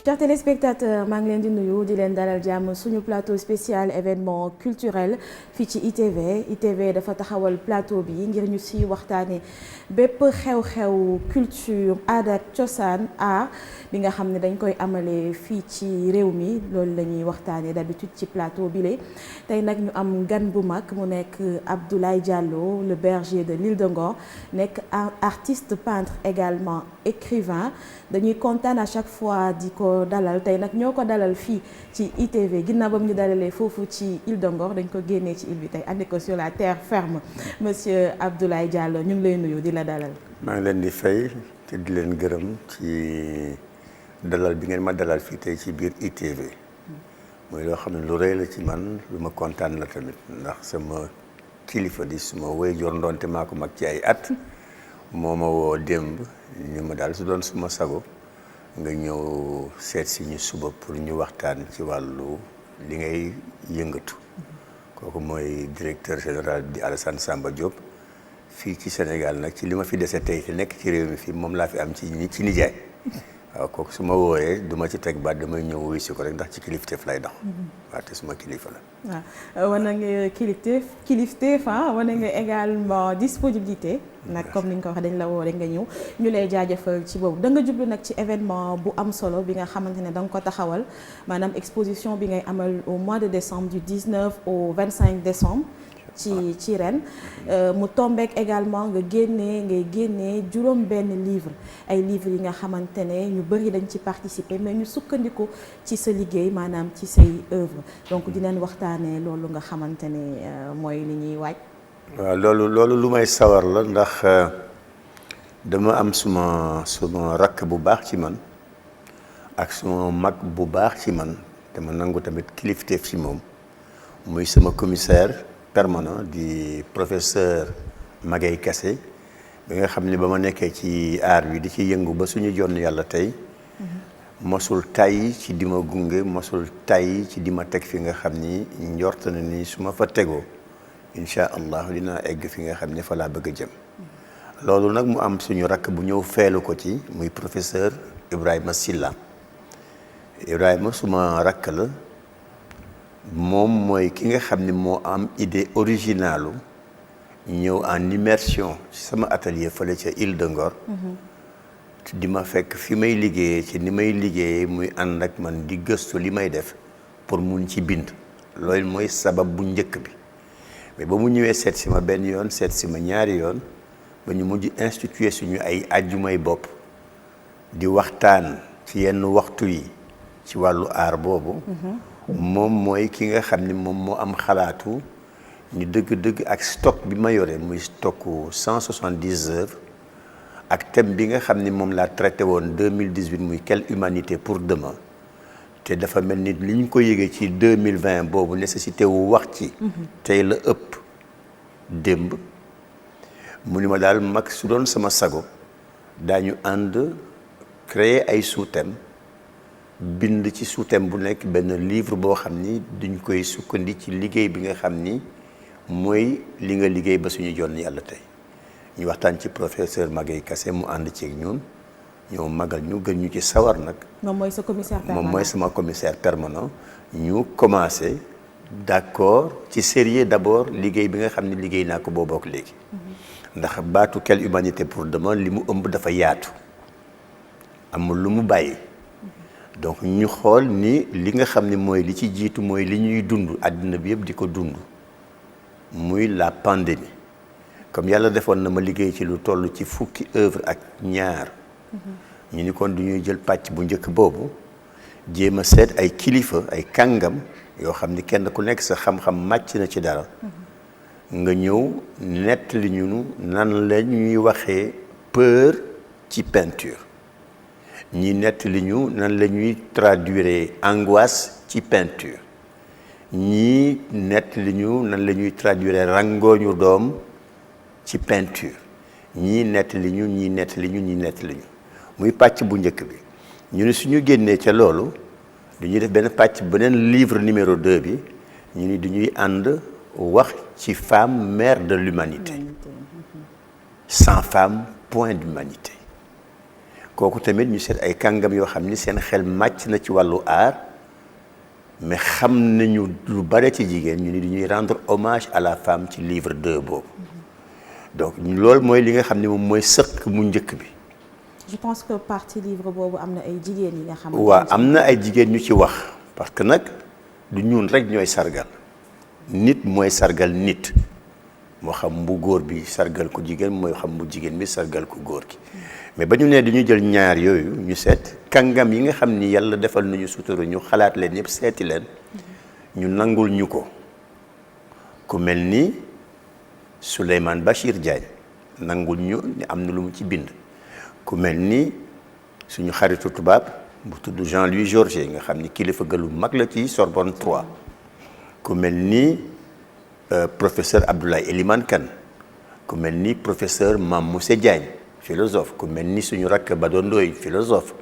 Chers téléspectateurs maa ngi leen di nuyu di leen dalal jàmm suñu plateau spécial événement culturel fii ci ITV dafa taxawal plateau bi ngir ñu si waxtaane bépp xew-xew culture aada ak cosaan art bi nga xam ne dañ koy amalee fii ci réew mi loolu la ñuy waxtaane d'habitude ci plateau bi la tey nag ñu am gan bu mag mu nekk Abdoulaye Diallo le berger de l'île de Ngor nekk artiste peintre également écrivain dañuy kontaan à chaque fois di ko dalal tey nag ñoo ko dalal fii ci ITV ginnaaw ba mu ñu dalalee foofu ci île de Ngor dañ ko génnee ci île bi tey andi ko sur la terre ferme monsieur Abdoulaye Diallo ñu ngi lay nuyu di la dalal. maa ngi leen di fay te di leen gërëm ci dalal bi ngeen ma dalal fii tey ci biir ITV mooy loo xam ne lu rëy la ci man lu ma kontaan la tamit ndax sama kilifa di suma waajur ndonte maa ko mag ci ay at moo ma woo démb ñu ma daal su doon suma sago nga ñëw seet si ñu suba pour ñu waxtaan ci wàllu li ngay yëngatu kooku mooy directeur général di Alassane Samba Diop fii ci Sénégal nag ci li ma fi dese tey te nekk ci réew mi fii moom laa fi am ci nijaay waaw kooku su ma wooyee du ma ci teg baat damay ñëw wuyu si ko rek ndax ci kilifteef lay dox waaw te suma kilifa la. waaw wane nga kilifteef wane nga également disponibilité. nag comme ni nga ko waxee dañ la woo rek nga ñëw ñu lay jaajëfal ci boobu da nga jublu nag ci événement bu am solo bi nga xamante ne da nga ko taxawal maanaam exposition bi ngay amal au mois de décembre du 19 au 25 décembre. ci ren mu tombeek également ngay génnee juróom benn livre ay livres yi nga xamante ne ñu bëri dañ ci participer mais ñu sukkandiku ci sa liggéey maanaam ci say œuvre donc dinañ waxtaanee loolu nga xamante ne mooy li ñuy waaj. waaw loolu lu may sawar la ndax dama am suma rakk bu baax ci man ak suma mag bu baax ci man dama nangu tamit kilifteef ci moom muy sama commissaire permanent di professeur Magaye Kassé bi nga xam ne ba ma nekkee ci aar bi di ci yëngu ba suñu jonn yàlla tey mosul tay ci di ma gunge mosul tay ci di ma teg fi nga xam ni njort na ni su ma fa tegoo incha allah dinaa egg fi nga xam ne fa laa bëgg a jëm loolu nag mu am suñu rakk bu ñëw feelu ko ci muy professeur Ibrahima Silla Ibrahima suma rakk la moom mooy ki nga xam ne moo am idée originalu ñëw en immersion ci sama atelier fële ca île de Ngor di ma fekk fi may liggéeyee ci ni may liggéeyee muy ànd ak man di gëstu li may def pour mun ci bind loolu mooy sabab bu njëkk bi mais ba mu ñëwee seet si ma benn yoon seet si ma ñaari yoon ba ñu mujj instituer suñu ay ajjumay bopp di waxtaan ci yenn waxtu yi ci wàllu aar boobu moom mooy ki nga xam ni moom moo am xalaatu ñu dëgg-dëgg ak stock bi ma yore muy stocku 170 œuvres ak thème bi nga xam ni moom laa traité woon 2018 muy quelle humanité pour demain te dafa mel ni li ñu ko yëgee ci 2020 boobu nécessité wu wax ci tey la ëpp démb mu ni ma daal mag su doon sama sago daañu ànd créer ay sous-thèmes bind ci sous-thème bu nekk benn livre boo xam ni duñ koy sukkandi ci liggéey bi nga xam ni mooy li nga liggéey ba suñu jonn yàlla tey ñu waxtaan ci professeur Magaye Kassé mu ànd ceeg ñun ñëw magal ñu gën ñu ci sawar nag. moom mooy sa commissaire permanent moom mooy sama commissaire permanent ñu commencé d'accord ci sérieux d'abord liggéey bi nga xam ne liggéey naa ko boobu ak léegi. ndax baatu quelle humanité pour demain li mu ëmb dafa yaatu amul lu mu bàyyi. donc ñu xool ni li nga xam ne mooy li ci jiitu mooy li ñuy dund àddina bi yëpp di ko dund muy la pandémie comme yàlla defoon na ma liggéey ci lu toll ci fukki œuvre ak ñaar ñu ni kon du ñuy jël pàcc bu njëkk boobu jéem a seet ay kilifa ay kàngam yoo xam ni kenn ku nekk sa xam-xam màcc na ci dara nga ñëw nettali ñu nan la ñuy waxee peur ci peinture ñi nettali ñu nan la ñuy traduire angoisse ci peinture ñii nettali ñu nan la ñuy traduire rangooñu doom ci peinture ñii nettali ñu muy pàcc bu njëkk bi ñu ne suñu génnee ca loolu dañuy def benn pàcc beneen livre numéro 2 bi ñu ni dañuy ànd wax ci femme mère de l'humanité sans femme point d'humanité kooku tamit ñu seet ay kàngam yoo xam ni seen xel màcc na ci wàllu art mais xam nañu lu bare ci jigéen ñu ni dañuy rendre hommage à la femme ci livre 2 boobu donc loolu mooy li nga xam ne moom mooy sëq mu njëkk bi. je pense que partie livre boobu am na ay jigéen yi nga xam. waaw am na ay jigéen ñu ci wax parce que nag du ñun rek ñooy sargal nit mooy sargal nit moo xam bu góor bi sargal ko jigéen mooy xam bu jigéen bi sargal ko góor gi mais ba ñu nee dañu jël ñaar yooyu ñu seet kàngam yi nga xam ni yàlla defal nañu sutura ñu xalaat leen yëpp seeti leen ñu nangul ñu ko ku mel ni Souleymane Bachir Diagne nangul ñu ni am na lu mu ci bind ku mel ni suñu xaritu tubaab bu tudd Jean-Louis Georges nga xam ni kilifa gëlu mag la ci Sorbonne 3 ku mel ni professeur Abdoulaye Elimane Kane ku mel ni professeur Mame Moussé Diagne philosophe ku mel ni suñu rakk Bado Ndoye philosophe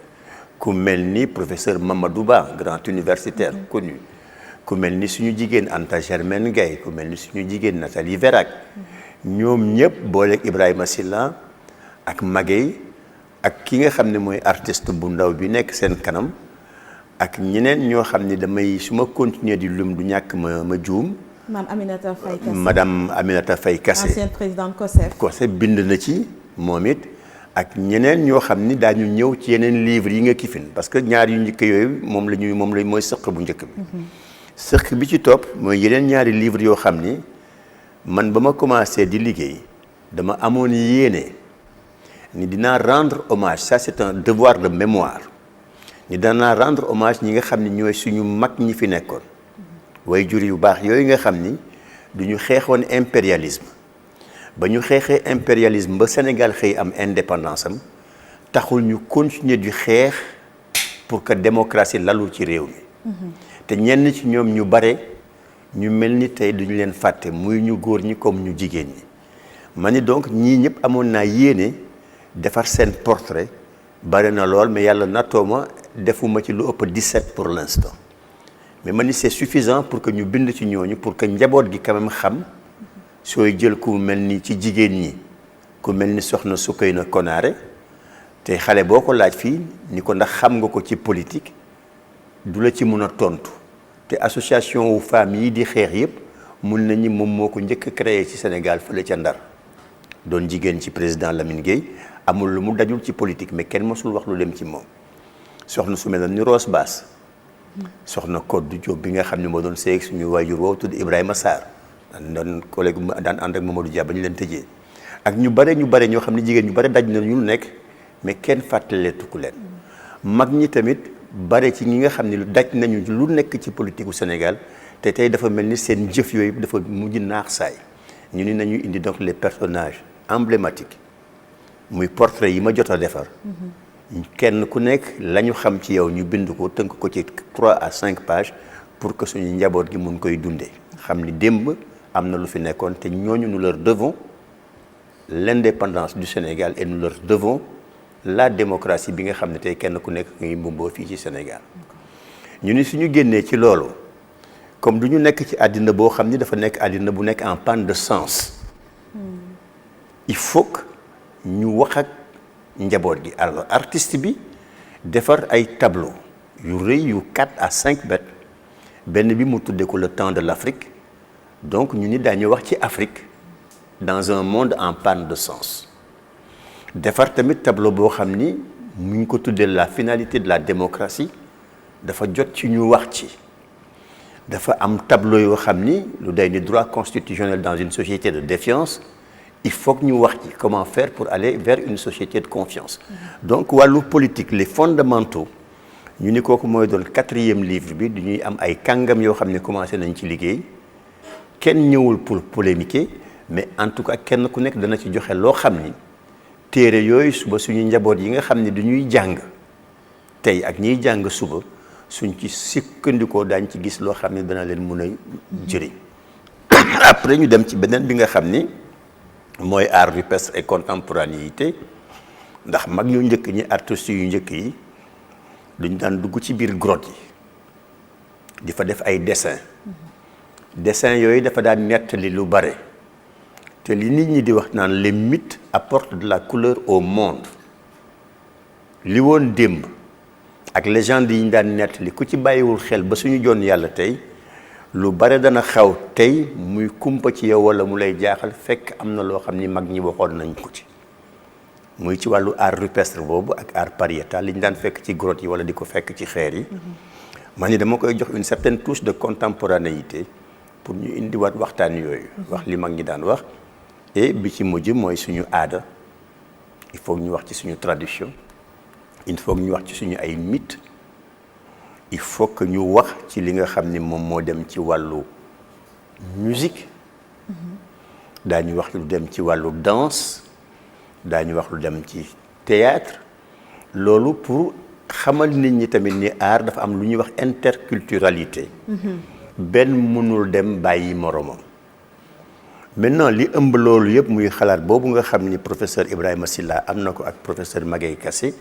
ku mel ni professeur Mamadou Ba grand universitaire connu ku mel ni suñu jigéen Anta Germaine Gaye ku mel ni suñu jigéen Nathalie Vérac ñoom ñëpp booleeg Ibrahima Silla ak Maguette ak ki nga xam ne mooy artiste bu ndaw bi nekk seen kanam ak ñeneen ñoo xam ne damay su ma continuer di lum du ñàkk ma juum. Madame Aminata Faye Kassé. Madame Aminata Faye Kassé. ancienne présidente COSEF. COSEF bind na ci moom it ak ñeneen ñoo xam ni daañu ñëw ci yeneen livres yi nga kifin parce que ñaar yu njëkk yooyu moom la mooy sëq bu njëkk bi. sëq bi ci topp mooy yeneen ñaari livres yoo xam ni man ba ma commencé di liggéey dama amoon yéene ni dinaa rendre hommage ça c'est un devoir de mémoire ni danaa rendre hommage ñi nga xam ni ñooy suñu mag ñi fi nekkoon way jur yu baax yooyu nga xam ni duñu xeexoon impérialisme ba ñu xeexee impérialisme ba Sénégal xëy am indépendance am taxul ñu continuer di xeex pour que démocratie lalu ci réew mi te ñenn ci ñoom ñu bare ñu mel ni tey duñu leen fàtte muy ñu góor ñi comme ñu jigéen ñi ma ni donc ñii ñëpp amoon naa yéene defar seen portrait bare na lool mais yàlla nattoo ma defuma ci lu ëpp 17 pour l'instant mais ma ni c'est suffisant pour que ñu bind ci ñooñu pour que njaboot gi quand même xam sooy jël ku mel ni ci jigéen ñi ku mel ni soxna Soukeyna Konaté te xale boo ko laaj fii ni ko ndax xam nga ko ci politique du la ci mun a tontu te association wu femmes yi di xeex yëpp mun nañu moom moo ko njëkk a créé ci Sénégal fële ca Ndar doon jigéen ci président Lamine Gueye amul lu mu dajul ci politique mais kenn mësul wax lu dem ci moom soxna su mel ni Rose Bass soxna Codé Diop bi nga xam ne moo doon seeg suñu waajur woowu tudd Ibrahima Sarr daan collègue daan ànd ak Mamadou Dia ba ñu leen tëjee ak ñu bare ñoo xam ne jigéen ñu bare daj na ñu nekk mais kenn fàttaleetuku leen mag ñi tamit bare ci ñi nga xam ne daj nañu lu nekk ci politique u Sénégal te tey dafa mel ni seen jëf yooyu dafa mujj naax saay ñu ni nañu indi donc les personnages emblématiques muy portrait yi ma jot a defar kenn ku nekk la ñu xam ci yow ñu bind ko tënk ko ci 3 à 5 pages pour que suñu njaboot gi mun koy dundee xam ni démb am na lu fi nekkoon te ñooñu nous leur devons l'indépendance du Sénégal et nous leur devons la démocratie bi nga xam ne tey kenn ku nekk ngay mbubboo fii ci Sénégal ñu ni suñu génnee ci loolu comme du ñu nekk ci àddina boo xam ni dafa nekk àddina bu nekk en panne de sens il faut que ñu wax ak njaboot gi alors artiste bi defar ay tableau yu rëy yu 4 à 5 mètres benn bi mu tuddee ko le temps de l'Afrique donc ñu ni daañu wax ci Afrique dans un monde en panne de sens defar tamit tableau boo xam ni mu ngi ko tuddee la finalité de la démocratie dafa jot ci ñu wax ci dafa am tableau yoo xam ni lu day ni droit constitutionnel dans une société de défiance il faut que ñu wax ci comment faire pour aller vers une société de confiance donc wàllu politique les fondamentaux ñu ni kooku mooy doon 4e livre bi du ñuy am ay kàngam yoo xam ne commencé nañ ci liggéey kenn ñëwul pour polémiquer mais en tout cas kenn ku nekk dana ci joxe loo xam ni téere yooyu suba suñu njaboot yi nga xam ne du ñuy jàng tey ak ñiy jàng suba suñ ci sikkandikoo daañ ci gis loo xam ne dana leen mun a jëriñ après ñu dem ci beneen bi nga xam ni mooy art rupestre et contemporanéité ndax mag ñu njëkk ñi artistes yu njëkk yi duñ daan dugg ci biir grotte yi di fa def ay dessin yooyu dafa daan nettali lu bare te li nit ñi di wax naan les mythes apportent de la couleur au monde li woon démb ak légende yi ñu daan nettali ku ci bàyyiwul xel ba suñu joon yàlla tey lu bare dana xaw tey muy kumpa ci yow wala mu lay jaaxal fekk am na loo xam ni mag ñi waxoon nañ ko ci muy ci wàllu art rupestre boobu ak art pariétal li ñu daan fekk ci grotte yi wala di ko fekk ci xeer yi man ni dama koy jox une certaine touche de contemporanéité pour ñu indiwaat waxtaan yooyu wax li mag ñi daan wax et bi ci mujj mooy suñu aada il faut ñu wax ci suñu tradition il faut ñu wax ci suñu ay mythe il faut que ñu wax ci li nga xam ni moom moo dem ci wàllu musique daañu wax lu dem ci wàllu danse daañu wax lu dem ci théâtre loolu pour xamal nit ñi tamit ni art dafa am lu ñuy wax interculturalité benn mënul dem bàyyi moromam maintenant li ëmb loolu yëpp muy xalaat boobu nga xam ni professeur Ibrahima Silla am na ko ak professeur Magaye Kassé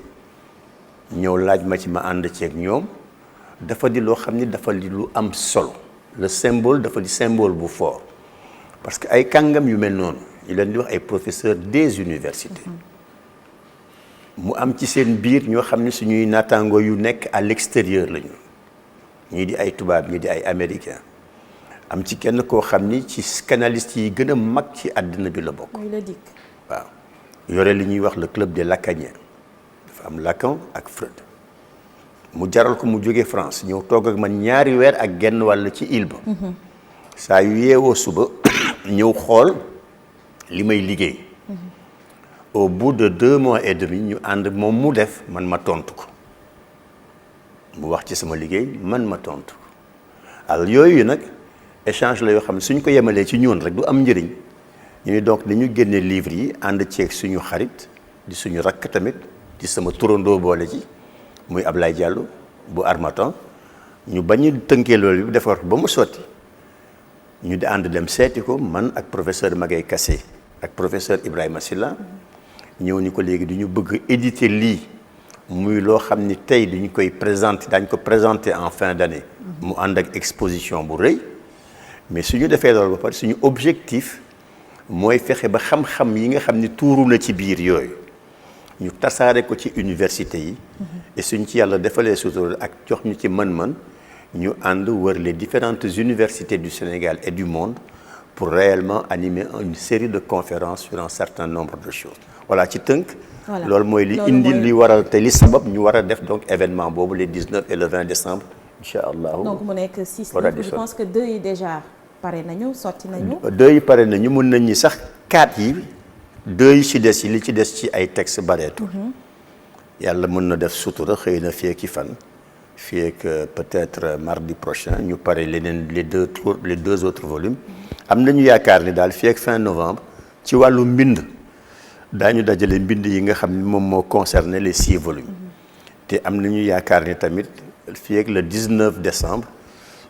ñëw laaj ma ci ma ànd ceeg ñoom dafa di loo xam ni dafa di lu am solo le symbole dafa di symbole bu fort parce que ay kàngam yu mel noonu ñu leen di wax ay professeurs des universités mu am ci seen biir ñoo xam ne suñuy naataango yu nekk à l'extérieur lañu ñii di ay tubaab ñii di ay américains am ci kenn koo xam ni ci canalistes yi gën a mag ci àddina bi la bokk. waaw yore li ñuy wax le club des lacaniens dafa am Lacan ak Freud mu jaral ko mu jógee France ñëw toog ak man ñaari weer ak genn wàll ci île ba. saa yu yeewoo suba ñëw xool li may liggéey. au bout de 2 mois et demi ñu ànd moom mu def man ma tontu ko mu wax ci sama liggéey man ma tontu ko alors yooyu nag échange la yoo xam ne suñ ko yemalee ci ñun rek du am njëriñ ñu ni donc dañu génne livre yi ànd ceeg suñu xarit di suñu rakk tamit di sama turandoo boole ci muy Ablaye Diallo bu Harmattan ñu bañ a tënkee loolu bi defar ba mu sotti ñu di ànd dem seeti ko man ak professeur Magaye Kassé ak professeur Ibrahima Silla ñëw ni ko léegi du ñu bëgg éditer lii muy loo xam ni tey duñu koy présenter dañ ko présenter en fin d'année mu ànd ak exposition bu rëy mais suñu defee loolu ba pare suñu objectif mooy fexe ba xam-xam yi nga xam ni tuuru na ci biir yooyu ñu tasaare ko ci université yi et suñ ci yàlla defalee sutura ak jox ñu ci mën-mën ñu ànd wër les différentes universités du Sénégal et du monde pour réellement animer une série de conférences sur un certain nombre de choses voilà ci tënk loolu mooy li indi li waral te li sabab ñu war a def donc événement boobu les 19 et le 20 décembre incha allah. donc mu nekk 6 livres je pense que 2 yi déjà pare nañu sotti nañu. 2 yi pare nañu mën nañ ñi sax 4 yi 2 yi ci des yi li ci des ci ay textes bareetul. yàlla mën na def sutura xëy na fii ak fan. fii ak peut-être mardi prochain ñu pare leneen les deux autres volumes. am nañu yaakaar ni daal fii ak fin novembre ci wàllu mbind daañu dajale mbind yi nga xam ni moom moo concerné les 6 volumes. te am nañu yaakaar ni tamit fii ak le 19 décembre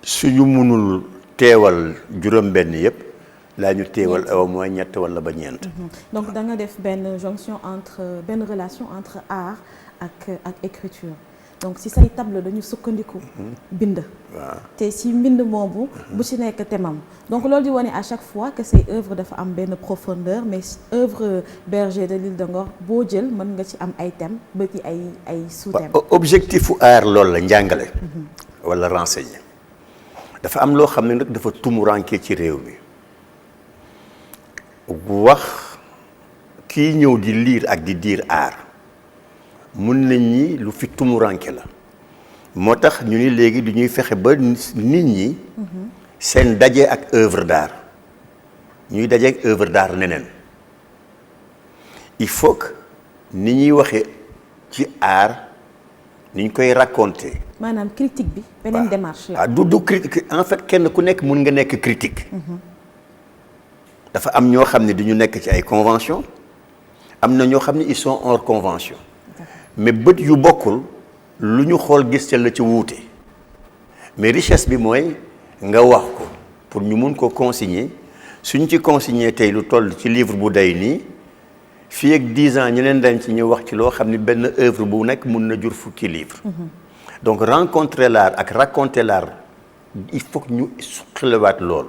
suñu mënul teewal juróom-benn yëpp daañu teewal au moins ñett wala ba ñeent. donc da nga def benn jonction entre benn relation entre art ak écriture. donc si say tableau dañu sukkandiku bind te si mbind moomu bu ci nekk temam donc loolu di wane à chaque fois que say œuvre dafa am benn profondeur mais œuvre Berger de l'île de Ngor boo jël mën nga ci am ay thèmes ba ci ay sous-thèmes. objectif u art loolu la njàngale wala renseigner dafa am loo xam ne nag dafa tumuranke ci réew mi wax kii ñëw di lire ak di dire art mun nañ ñi lu fi tumuranke la moo tax ñu ni léegi du ñuy fexe ba nit ñi seen daje ak œuvre d'art ñuy daje ak œuvre d'art neneen il faut que ni ñuy waxee ci art ni ñu koy raconter. maanaam critique bi. beneen démarche la. du critique en fait kenn ku nekk mun nga nekk critique. dafa am ñoo xam ne du ñu nekk ci ay convention am na ñoo xam ne ils sont hors convention. mais bët yu bokkul lu ñu xool gis ca la ci wuute mais richesse bi mooy nga wax ko pour ñu mun ko consigner suñ ci consigner tey lu toll ci livre bu day nii fii ak 10 ans ñeneen dañ ci ñu wax ci loo xam ni benn œuvre bu nekk mun na jur fukki livre donc rencontrer l'art ak raconter l'art il faut que ñu suqalewaat lool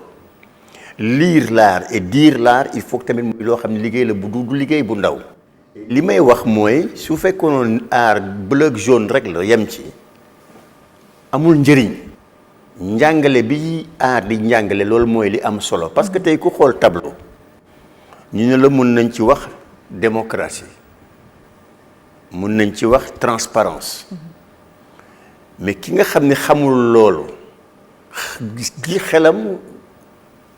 lire l'art et dire l'art il faut que tamit muy loo xam ne liggéey la bu du liggéey bu ndaw li may wax mooy su fekkoon aar bleu jaune rek la yem ci amul njëriñ njàngale bi aar di njàngale loolu mooy li am solo parce que tey ku xool tableau ñu ne la mun nañ ci wax démocratie mun nañ ci wax transparence mais ki nga xam ne xamul loolu gi xelam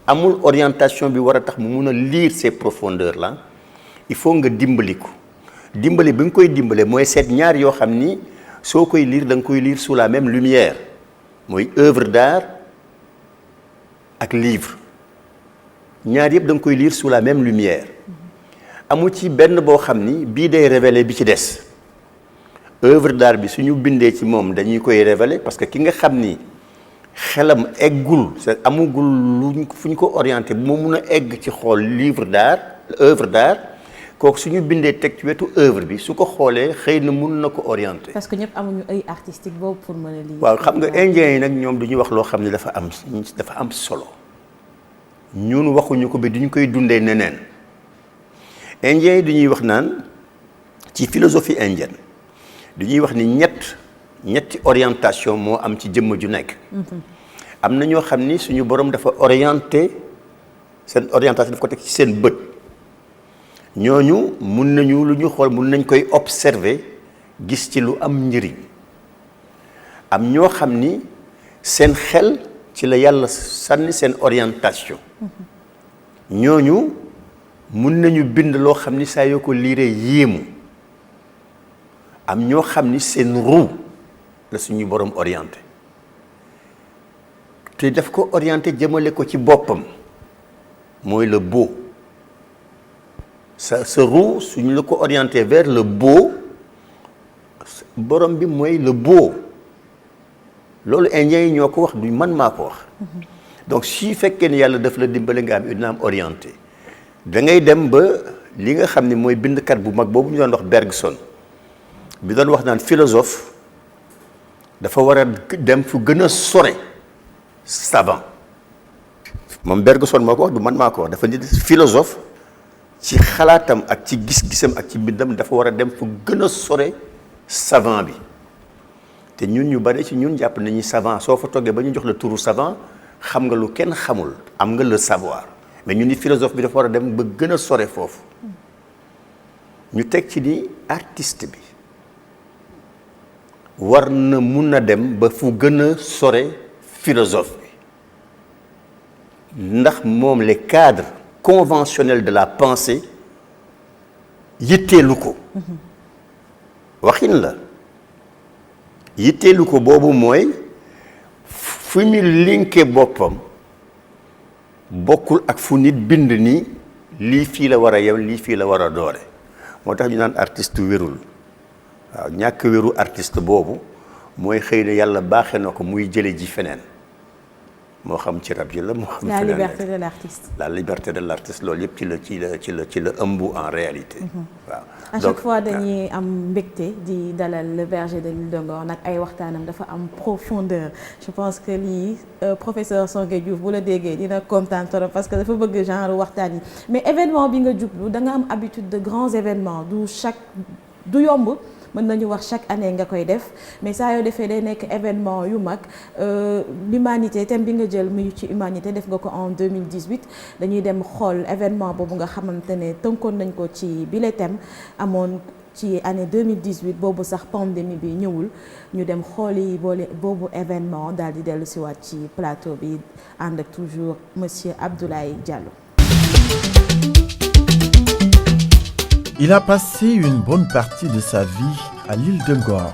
amul orientation bi war a tax mu mun a lire ces profondeurs là il faut nga dimbali ko dimbali bi nga koy dimbale mooy seet ñaar yoo xam ni soo koy lire da nga koy lire sous la même lumière mooy œuvre d'art ak livre ñaar yëpp da nga koy lire sous la même lumière amu ci benn boo xam ni bii day révéler bi ci des œuvre d'art bi suñu bindee ci moom dañuy koy révéler parce que ki nga xam ni xelam eggul c'est amugul luñ fu ñu ko orienté bu ma mun a egg ci xool livre d'art œuvre d'art kooku suñu bindee teg ci wetu œuvre bi su ko xoolee xëy na mun na ko orienté. parce que ñëpp amuñu œil artistique boobu pour mën a lire. waaw xam nga indiens yi nag ñoom duñu wax loo xam ne dafa am solo ñun waxuñu ko bi duñu koy dundee neneen indiens yi duñuy wax naan ci philosophie indienne duñuy wax ni ñetti orientation moo am ci jëmm ju nekk. am na ñoo xam ni suñu borom dafa orienté seen orientation daf ko teg ci seen bët ñooñu mun nañu lu ñu xool mun nañ koy observer gis ci lu am njëriñ am ñoo xam ni seen xel ci la yàlla sànni seen orientation ñooñu mun nañu bind loo xam ni saa yoo ko liiree yéemu am ñoo xam ni seen ruu la suñu borom orienté te daf ko orienté jëmale ko ci boppam mooy le beau sa roue suñu la ko orienté vers le beau borom bi mooy le beau loolu indien yi ñoo ko wax du man maa ko wax donc si fekkee ni yàlla daf la dimbale nga am une âme orientée da ngay dem ba li nga xam ne mooy bindkat bu mag boobu ñu doon wax Bergson bi doon wax naan philosophe dafa war a dem fu gën a sore savant moom Bergson moo ko wax du man maa ko wax dafa nit philosophe ci xalaatam ak ci gis-gisam ak ci mbindam dafa war a dem fu gën a sore savant bi te ñun ñu bari ci ñun jàpp nañu savant soo fa toggee ba ñu jox la turu savant xam nga lu kenn xamul am nga le savoir mais ñun ni philosophe bi dafa war a dem ba gën a sore foofu ñu teg ci ni artiste bi war na mun a dem ba fu gën a sore philosophe bi ndax moom les cadres conventionnels de la pensée yitteelu ko waxin la yitteelu ko boobu mooy fu mu linké boppam bokkul ak fu nit bind ni lii fii la war a yem lii fii la war a doore moo tax ñu naan artiste wérul waaw ñàkk wéru artiste boobu mooy xëy na yàlla baaxee na ko muy jële ji feneen moo xam ci rab yi la moo xam la liberté de l'artiste. la liberté de l'artiste loolu yëpp ci la ëmb en réalité waaw à chaque fois dañuy am mbégte di dalal le berger de l'île de Ngor nag ay waxtaanam dafa am profondeur je pense que lii professeur Songué Diouf bu la déggee dina kontaan trop parce que dafa bëgg genre waxtaan yi mais événement bi nga jublu da nga am habitude de grands événements du yomb mën nañu wax chaque année nga koy def mais saa yoo defee day nekk événement yu mag l'humanité thème bi nga jël muy ci humanité def nga ko en 2018 dañuy dem xool événement boobu nga xamante ne tënkoon nañ ko ci bile thème amoon ci année 2018 boobu sax pandémie bi ñëwul ñu dem xooli boobu événement daal di dellu si waat ci plateau bi ànd ak toujours monsieur Abdoulaye Diallo. Il a passé une bonne partie de sa vie à l'île de Ngor,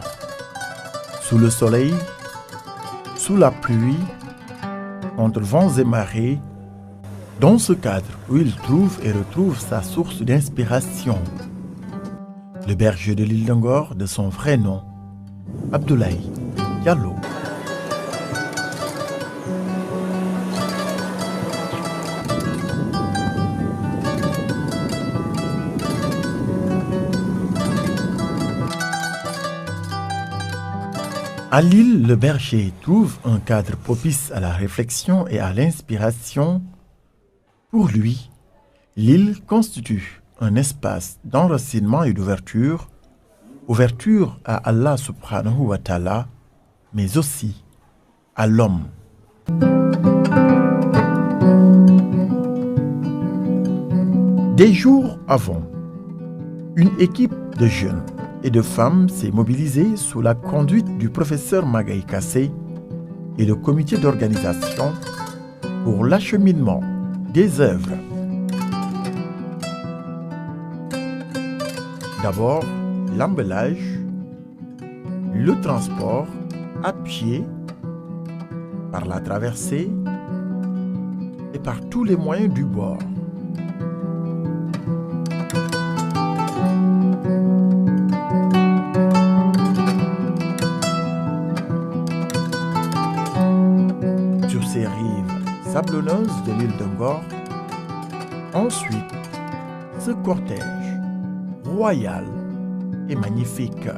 sous le soleil, sous la pluie, contre vents et marées, dans ce cadre où il trouve et retrouve sa source d'inspiration. Le berger de l'île de Ngor, de son vrai nom, Abdoulaye Diallo. À l'île, le berger trouve un cadre propice à la réflexion et à l'inspiration. Pour lui, l'île constitue un espace d'enracinement et d'ouverture, ouverture à Allah subhanahu wa ta'ala, mais aussi à l'homme. Des jours avant, une équipe de jeunes et de femmes s'est mobilisée sous la conduite du professeur Magaye Kassé et le comité d'organisation pour l'acheminement des œuvres. D'abord, l'emballage, le transport à pied, par la traversée et par tous les moyens du bord. Sur ces rives sablonneuses de l'île de Ngor, ensuite, ce cortège royal et magnifique.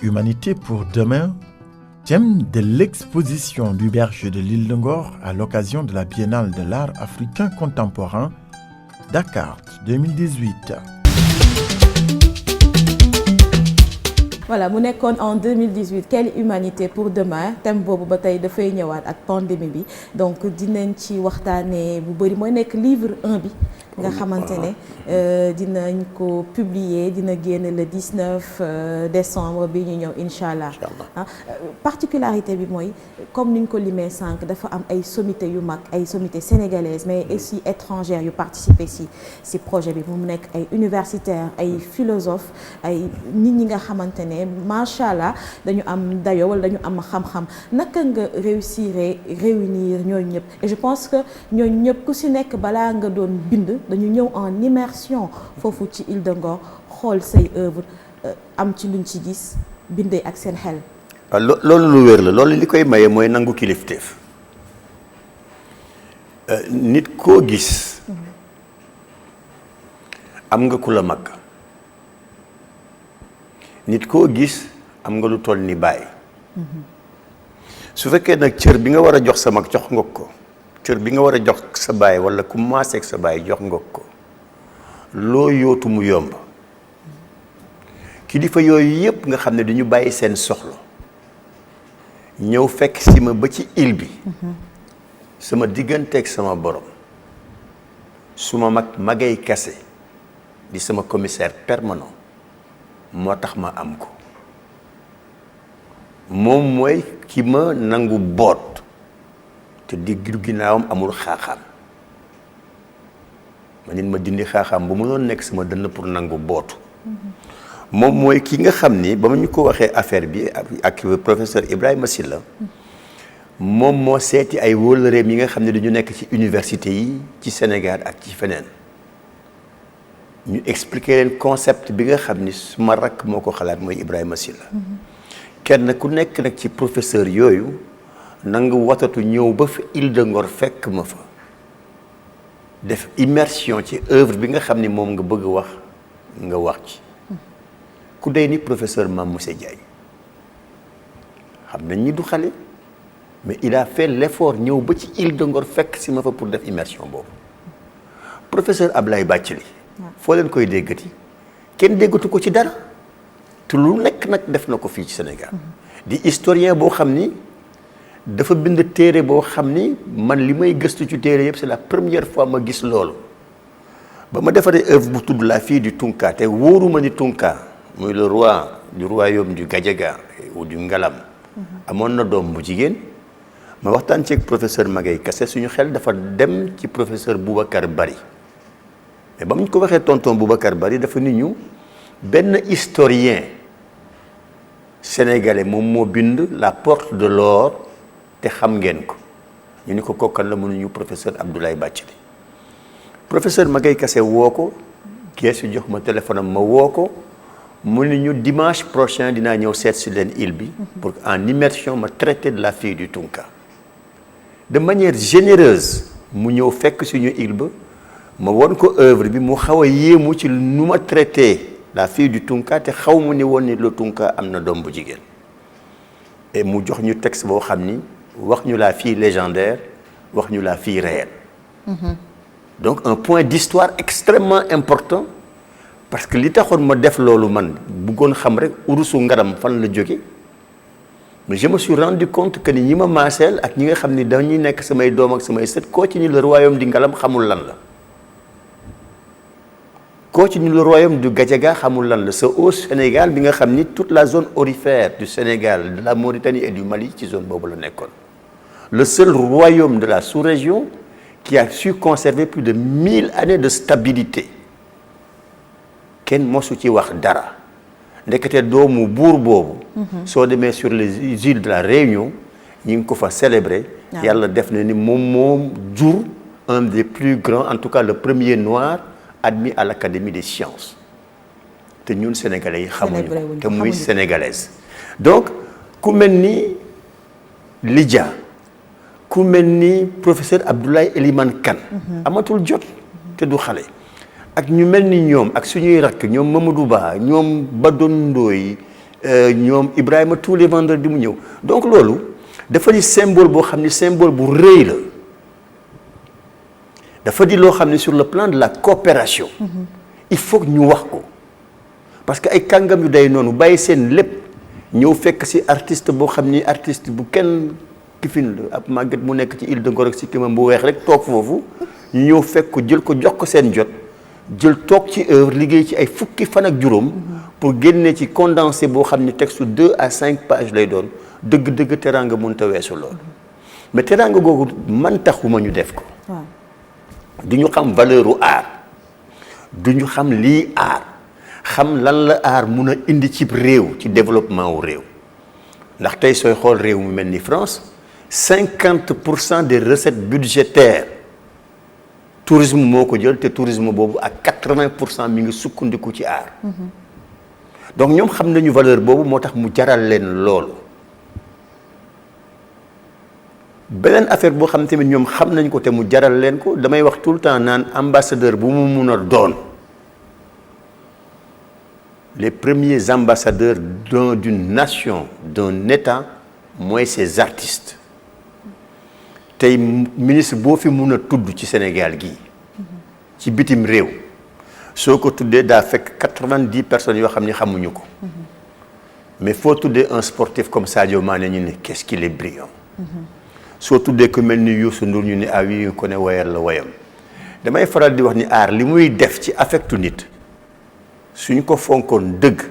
Humanité pour demain, thème de l'exposition du berger de l'île de Ngor à l'occasion de la Biennale de l'art africain contemporain Dakar 2018. Voilà mu nekkoon en 2018 quelle humanité pour demain thème boobu ba tey dafay ñëwaat ak pandémie bi donc dinañ ci waxtaanee bu bëri mooy nekk livre 1 bi nga xamante ne dinañ ko publier dina génn le 19 décembre bi ñu ñëw incha allah. Particularité bi mooy comme ni ñu ko limee sànq dafa am ay sommités yu mag ay sommités sénégalaises mais aussi étrangères yu participer si projet bi mu nekk ay universitaires ay philosophes ay nit ñi nga xamante ne macha allah dañu am dayo wala dañu am xam-xam naka nga réussir réunir ñooñu ñëpp et je pense que ñooñu ñëpp ku si nekk balaa nga doon bind dañu ñëw en immersion foofu ci Île de Ngor xool say œuvre am ci luñ ci gis bindee ak seen xel. loolu lu wér la loolu li koy maye mooy nangu kilifteef nit koo gis am nga ku la mag nit koo gis am nga lu toll ni bàyyi su fekkee nag cër bi nga war a jox sa mag jox nga ko cër bi nga war a jox sa baay wala ku maaseeg sa baay jox nga ko loo yootu mu yomb kilifa yooyu yëpp nga xam ne dañu bàyyi seen soxla ñëw fekk si ma ba ci île bi sama digganteeg sama borom su ma mag Magaye Kassé di sama commissaire permanent moo tax ma am ko moom mooy ki ma nangu boot te diggu ginnaawam amul xaaxaam ma nit ma dindi xaaxaam bu mu doon nekk sama dënn pour nangu bootu moom mooy ki nga xam ni ba ma ñu ko waxee affaire bi ak professeur Ibrahima Silla moom moo seeti ay wóllëreem yi nga xam ne dañu nekk ci université yi ci Sénégal ak ci feneen ñu expliquer leen concept bi nga xam ni suma rakk moo ko xalaat mooy Ibrahima Silla kenn ku nekk nag ci professeur yooyu nangu watatu ñëw ba fi Île de Ngor fekk ma fa def immersion ci œuvre bi nga xam ni moom nga bëgg wax nga wax ci ku dey ni professeur Mame Moussé Diagne xam nañ ñi du xale mais il a fait l'effort ñëw ba ci Île de Ngor fekk si ma fa pour def immersion boobu professeur Ablaye Bathily foo leen koy déggati kenn déggatu ko ci dara te lu nekk nag def na ko fii ci Sénégal di historien boo xam ni dafa bind téere boo xam ni man li may gëstu ci téere yëpp c'est la première fois ma gis loolu ba ma defaree œuvre bu tudd la fille du Tunka te wóoruma ni Tunka muy le roi du royaume du Gadiaga ou du Ngalam amoon na doom bu jigéen ma waxtaan ci ak professeur Magaye Kassé suñu xel dafa dem ci professeur Boubacar Bari mais ba mu ko waxee tonton Boubacar Bari dafa nit ñu benn historien sénégalais moom moo bind la porte de l'or te xam ngeen ko ñu ni ko kokkan la mënuñu professeur Abdoulaye Bathily professeur Magaye Kassé woo ko geesu jox ma téléphone am ma woo ko mu ni ñu dimanche prochain dinaa ñëw seet si leen île bi pour en immersion ma traiter de la fille du Tunka de manière généreuse mu ñëw fekk suñu île ba ma won ko œuvre bi mu xaw a yéemu ci nu ma traité la fille du Tunka te xaw mu ni woon ni le Tunka am na doom bu jigéen et mu jox ñu texte boo xam ni wax ñu la fille légendaire wax ñu la fille réelle donc un point d'histoire extrêmement important parce que li taxoon ma def loolu man bëggoon xam rek urusu ngaram fan la jóge mais je me suis rendu compte que ni ñi ma maaseel ak ñi nga xam ni dañuy nekk samay doom ak samay sët koo ci ni le royaume du Ngalam xamul lan la koo ci ni le royaume du Gadiaga xamul lan la sa au Sénégal bi nga xam ni toute la zone aurifère du Sénégal de la Mauritanie et du Mali ci zone boobu la nekkoon le seul royaume de la sous-région qui a su conserver plus de 1000 années de stabilité kenn mosu ci wax dara ndekete doomu buur boobu soo demee sur les îles de la Réunion ñi ngi ko fa célébrer yàlla def na ni moom jur un des plus grands en tout cas le premier noir admis à l'Académie des sciences te ñun sénégalais yi xamuñu ko te muy sénégalaise donc ku mel ni Lydia ku mel ni professeur Abdoulaye Elimane Kane amatul jot te du xale ak ñu mel ni ñoom ak suñuy rakk ñoom Mamadou Ba ñoom Badone Ndoye ñoom Ibrahima tous les vendredis mu ñëw donc loolu dafa di symbole boo xam ni symbole bu rëy la dafa di loo xam ne sur le plan de la coopération il faut que ñu wax ko parce que ay kàngam yu day noonu bàyyi seen lépp ñëw fekk si artiste boo xam ni artiste bu kenn kifin la ab màgget mu nekk ci île de Ngor ak si kimam bu weex rek toog foofu ñu ñëw fekk ko jël ko jox ko seen jot jël toog ci œuvre liggéey ci ay fukki fan ak juróom pour génne ci condensé boo xam ni texte 2 à 5 pages lay doon dëgg-dëgg teraanga mënut a weesu loolu mais teraanga googu man taxuma ñu def ko du ñu xam valeur u art du ñu xam lii art xam lan la art mun a indi ci réew ci développement wu réew ndax tey sooy xool réew mu mel ni France 50% des recettes budgétaires tourisme moo ko jël te tourisme boobu ak 80% mi ngi sukkandiku ci art donc ñoom xam nañu valeur boobu moo tax mu jaral leen loolu beneen affaire boo xam tamit ñoom xam nañ ko te mu jaral leen ko damay wax tout le temps naan ambassadeur bu mu mun a doon les premiers ambassadeurs d'une nation d'un état mooy ces artistes tey ministre boo fi mun a tudd ci Sénégal gii ci bitim réew soo ko tuddee daa fekk 90 personnes yoo xam ni xamuñu ko mais foo tuddee un sportif comme Sadio Mané ñu ne qu'est-ce qu'il est brillant soo tuddee ku mel ni Youssou Ndour ñu ne ah oui ko ne wayal la wayam damay faral di wax ni aar li muy def ci affectu nit suñ ko fonkoon dëgg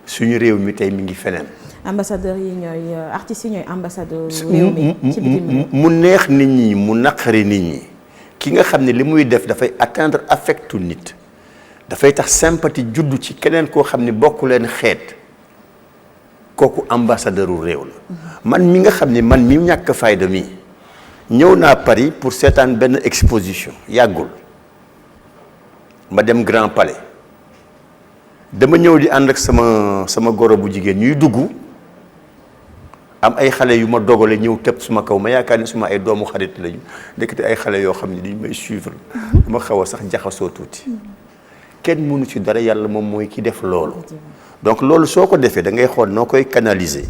suñu réew mi tey mi ngi feneen. ambassadeurs yi ñooy artistes yi ñooy ambassadeur réew mi ci bitim réew mu neex nit ñi mu naqari nit ñi ki nga xam ne li muy def dafay atteindre affectu nit dafay tax sympathie juddu ci keneen koo xam ne bokku leen xeet kooku ambassadeur u réew la man mi nga xam ne man mi ñàkk fayda mi ñëw naa Paris pour seetaan benn exposition yàggul ma dem Grand Palais dama ñëw di ànd ak sama goro bu jigéen ñuy dugg am ay xale yu ma dogale ñëw tëb suma kaw ma yaakaar ni suma ay doomu xarit lañu ndekete ay xale yoo xam ne dañu may suivre dama xaw a sax jaxasoo tuuti kenn mënu ci dara yàlla moom mooy ki def loolu donc loolu soo ko defee da ngay xool noo koy canaliser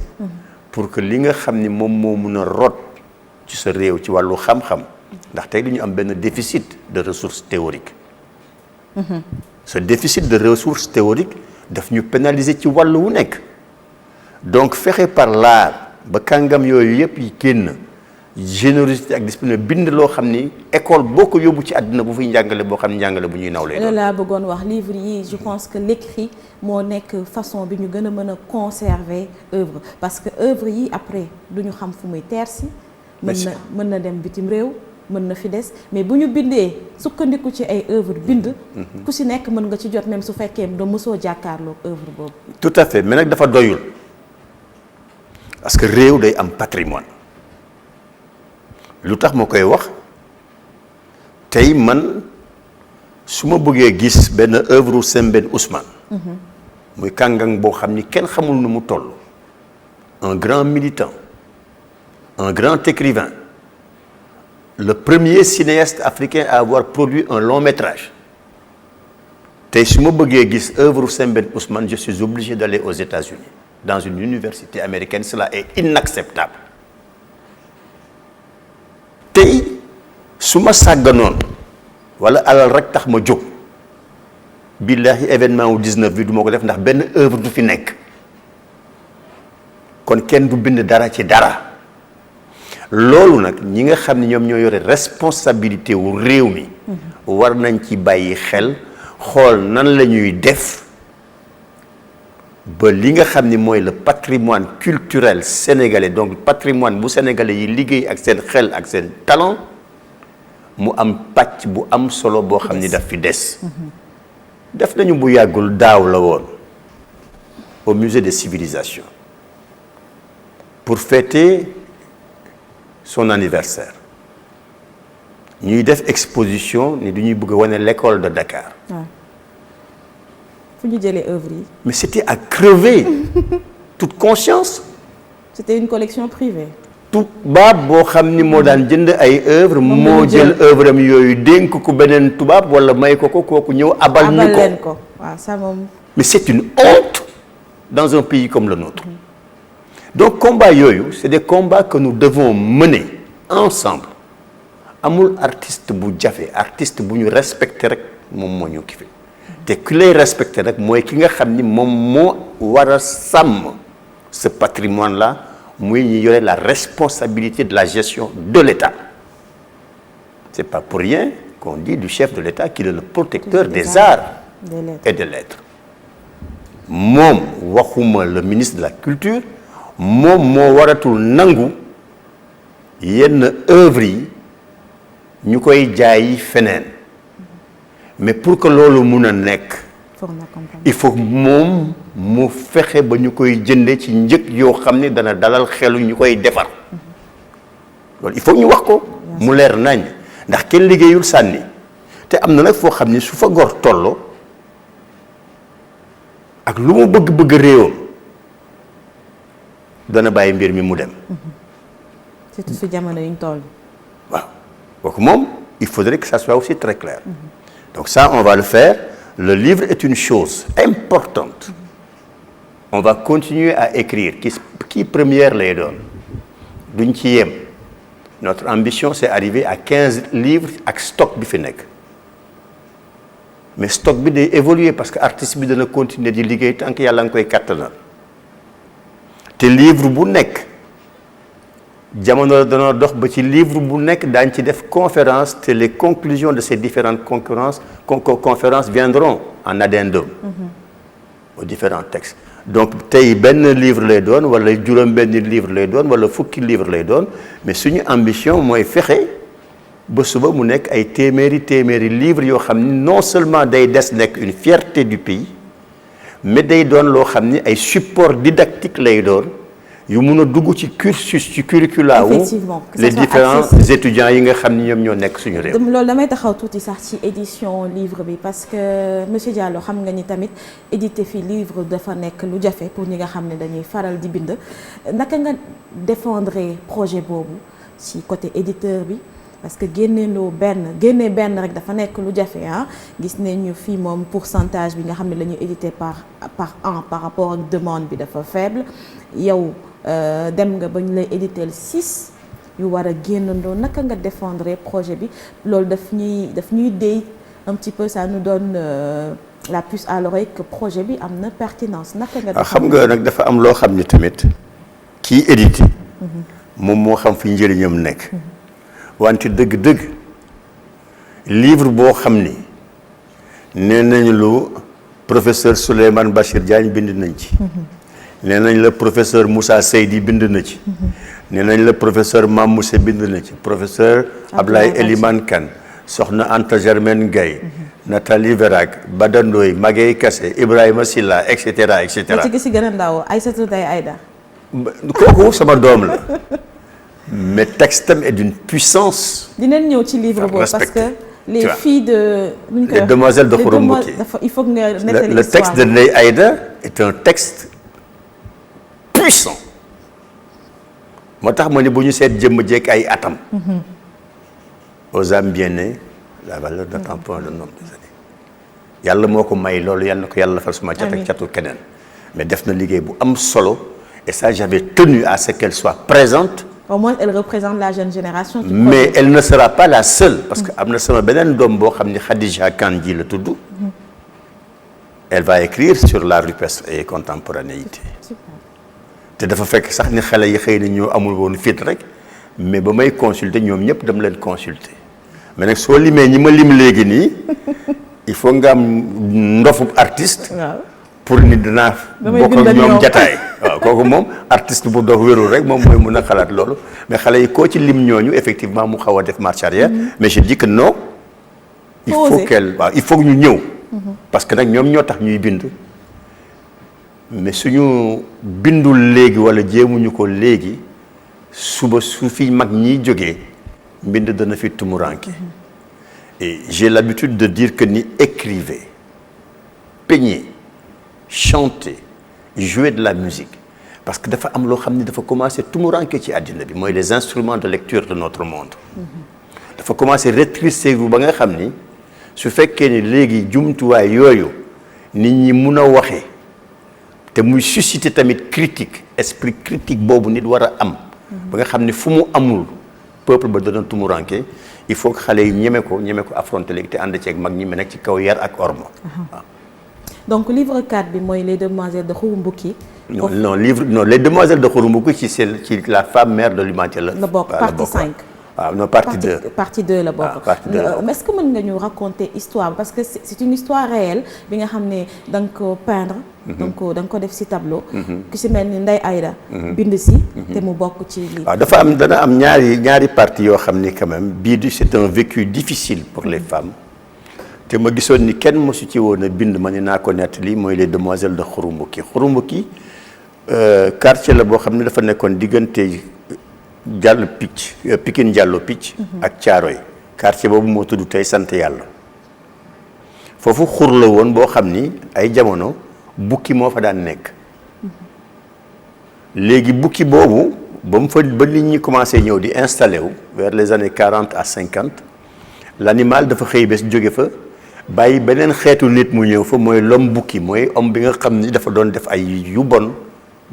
pour que li nga xam ni moom moo mun a rot ci sa réew ci wàllu xam-xam ndax tey dañu am benn déficit de ressources théoriques. Ce déficit de ressources théoriques daf ñu pénaliser ci wàll wu nekk donc fexe par l'art ba kàngam yooyu yëpp yi génn générosité ak discipline bind loo xam ni école boo ko yóbbu ci àddina bu fiy njàngale boo xam ne njàngale bu ñuy nawlee loolu laa bëggoon wax livre yi je pense que l'écrit moo nekk façon bi ñu gën a mën a conserver œuvre parce que œuvre yi après du ñu xam fu muy teer si mën na dem bitim réew mën na fi des mais bu ñu bindee sukkandiku ci ay œuvre bind ku si nekk mën nga ci jot même su fekkee da mosoo jàkkaarloog œuvre boobu. tout à fait mais nag dafa doyul parce que réew day am patrimoine lu tax ma koy wax tey man su ma bëggee gis benn œuvre u Sembène Ousmane muy kàngang boo xam ni kenn xamul nu mu toll un grand militant un grand écrivain le premier cinéaste africain à avoir produit un long métrage tey su ma bëggee gis œuvre Sembène Ousmane je suis obligé d'aller aux États-Unis dans une université américaine cela est inacceptable tey su ma sàgganoon wala alal rek tax ma jóg billahi événement wu 19 bi du ma ko def ndax benn œuvre du fi nekk kon kenn du bind dara ci dara loolu nag ñi nga xam ne ñoom ñoo yore responsabilité wu réew mi war nañ ci bàyyi xel xool nan la ñuy def ba li nga xam ni mooy le patrimoine culturel sénégalais donc patrimoine bu sénégalais yi liggéey ak seen xel ak seen talent mu am pàcc bu am solo boo xam ni daf fi des def nañu bu yàggul daaw la woon au musée des civilisations pour fêter son anniversaire ñuy def exposition ni du ñuy bëgg a wane l'école de Dakar. fu ñu jëlee œuvre yi. mais c'était à crever toute conscience. c'était une collection privée. tout tubaab boo xam ni moo daan jënd ay œuvre moo jël œuvre am yooyu dénk ko beneen tubaab wala may ko kooku ñëw abal ñu ko waaw ça moom. mais c'est une honte dans un pays comme le nôtre. donc combat yooyu c'est des combats que nous devons mener ensemble amul artiste bu jafe artiste bu ñu respecté rek moom moo ñu ki fi te ki lay respecté rek mooy ki nga xam ni moom moo war a sàmm ce patrimoine là muy ñu yore la responsabilité de la gestion de l'État. C'est pas pour rien qu'on dit du chef de l'État qu'il est le protecteur des arts et des lettres. moom waxuma le ministre de la culture moom moo waratul nangu yenn œuvres yi ñu koy jaayi feneen mais pour que loolu mun a nekk il faut moom mu fexe ba ñu koy jënde ci njëg yoo xam ne dana dalal xelu ñu koy defar loolu il faut ñu wax ko mu leer nañ ndax kenn liggéeyul sànni te am na nag foo xam ne su fa gor tolloo ak lu mu bëgg-bëgg réewam dana bàyyi mbir mi mu dem. surtout su jamono yi ñu toll. waaw kooku moom il faudrait que ça soit aussi très clair. donc ça on va le faire le livre est une chose importante. on va continuer à écrire qui première lay doon duñ ci yem notre ambition c'est arriver à 15 livres ak stock bi fi nekk. mais stock bi day évoluer parce que artiste bi dana continuer di liggéey tant que yàlla nga koy kattanal te livre bu nekk jamono dana dox ba ci livre bu nekk daañ ci def conférence te les conclusions de ces différentes conférences viendront en addendum aux différents textes donc tey benn livre lay doon wala juróom benn livre lay doon wala fukki livre lay doon mais suñu ambition mooy fexe ba suba mu nekk ay téeméeri livres yoo xam ni non seulement day des nekk une fierté du pays mais day doon loo xam ni ay support didactique lay doon yu mun a dugg ci cursus ci curricula wu les différents étudiants yi nga xam ni ñoom ñoo nekk suñu réew. loolu damay taxaw tuuti sax ci édition livre bi parce que monsieur Diallo xam nga ni tamit éditer fi livre dafa nekk lu jafe pour ñi nga xam ne dañuy faral di bind naka nga défendre projet boobu ci côté éditeur bi. parce que génne benn rek dafa nekk lu jafe gis nañu fii moom pourcentage bi nga xam ne la ñuy édité par an par rapport ak demande bi dafa faible yow dem nga ba ñu lay éditer 6 yu war a génnandoo naka nga défendre projet bi loolu daf ñuy déy un petit peu ça nous donne la puce à l'oreille que projet bi am na pertinence naka nga. xam nga nag dafa am loo xam ni tamit kii édité. moom moo xam fi njëriñam nekk. wante dëgg-dëgg livre boo xam ni nee nañu lu professeur Souleymane Bachir Diagne bind nañ ci. nee nañ la professeur Moussa Seydi bind na ci. nee nañ la professeur Mame Moussé bind na ci professeur Ablaye Elimane Kane soxna Anta Germaine Gaye Nathalie Vérac Badandoy Magueye Kassé Ibrahima Silla et cetera et cetera. ci gis gën a ndaw Aïssatou Day Aïda. kooku sama doom la mais textam est d'une puissance. dinañ ñëw ci livre boobu parce que les filles de. les demoiselles de Khouroumboki. il faut que nga nettali le texte de Ndeye Aïda est un texte puissant moo tax ma ne bu ñu seet jëmm jekk ay atam. aux âmes bien nées la valeur n'attend point le nombre des années. yàlla moo ko may loolu yàlla na ko yàlla fal suma cat ak catu keneen mais def na liggéey bu am solo et ça j'avais tenu à ce qu'elle soit présente. au moins elle représente la jeune génération. mais elle ne sera pas la seule. parce que am na sama beneen doom boo xam ne Khadija Kandji la tudd. elle va écrire sur l'art rupestre et contemporanéité. te dafa fekk sax ni xale yi xëy na ñoo amul woon fit rek mais ba may consulter ñoom ñëpp dama leen consulter mais nag soo limee ñi ma lim léegi nii il faut nga am ndofub artiste. pour ni dinaa bokk ak ñoom jataay waaw kooku moom artiste bu dof wérul rek moom mooy mun a xalaat loolu mais xale yi koo ci lim ñooñu effectivement mu xaw a def marche arrière mais je dis que non il faut que ñu ñëw parce que nag ñoom ñoo tax ñuy bind mais suñu bindul léegi wala jéemuñu ko léegi suba su fi mag ñiy jógee mbind dana fi tumuranke et j'ai l'habitude de dire que ni écrivez peignez chanter jouer de la musique parce que dafa am loo xam ni dafa commencer tumuranke ci àddina bi mooy les instruments de lecture de notre monde dafa commencer rétrécir ba nga xam ni su fekkee ni léegi jumtuwaay yooyu nit ñi mun a waxee te muy susciter tamit critique esprit critique boobu nit war a am ba nga xam ni fu mu amul peuple ba dana tumuranke il faut que xale yi ñeme ko affronter léegi te ànd ceeg mag ñi ma nekk ci kaw yar ak orma waaw. donc livre 4 bi mooy les demoiselles de Khouroumboki. non les demoiselles de Khouroumboki ci la femme mère de l'humanité la bokk partie 5. waaw non partie 2 partie 2 la bokk. mais est-ce que mën nga ñu raconter histoire parce que c'est une histoire réelle bi nga xam ne da nga ko peindre. da nga ko def ci tableau. ku ci mel ni Ndeye Aïda. bind ci te mu bokk ci livre. waaw dana am ñaari parties yoo xam ni quand même bii di c'est un vécu difficile pour les femmes. te ma gisoon ni kenn mosu ci woon a bind ma ne naa ko nettali mooy les demoiselles de Khouroumboki quartier la boo xam ne dafa nekkoon diggante Diallo Picc Pikine Diallo Picc ak Thiaroye quartier boobu moo tudd tey sant yàlla foofu xur la woon boo xam ni ay jamono bukki moo fa daan nekk léegi bukki boobu ba nit ñi commencé ñëw di installé wu vers les années 40 à 50 l'animal dafa xëy bés jóge fa bàyyi beneen xeetu nit mu ñëw fa mooy l'homme bukki mooy homme bi nga xam ni dafa doon def ay yu bon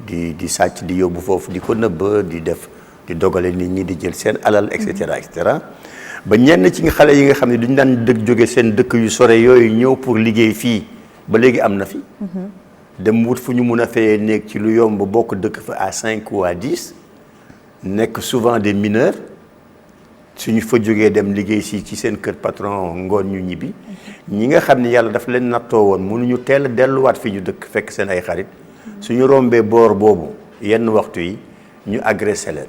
di sàcc di yóbbu foofu di ko nëbb di dogale nit ñi di jël seen alal et cetera et cetera ba ñenn ci xale yi nga xam ne duñu daan jóge seen dëkk yu sore yooyu ñëw pour liggéey fii ba léegi am na fi dem wut fu ñu mun a fayee néeg ci lu yomb bokk dëkk fa à 5 ou à 10 nekk souvent des mineurs suñu fa jógee dem liggéey si ci seen kër patron ngoon ñu ñibbi ñi nga xam ni yàlla dafa leen nattoo woon mënuñu teel a delluwaat fi ñu dëkk fekk seen ay xarit suñu rombee boor boobu yenn waxtu yi ñu agressé leen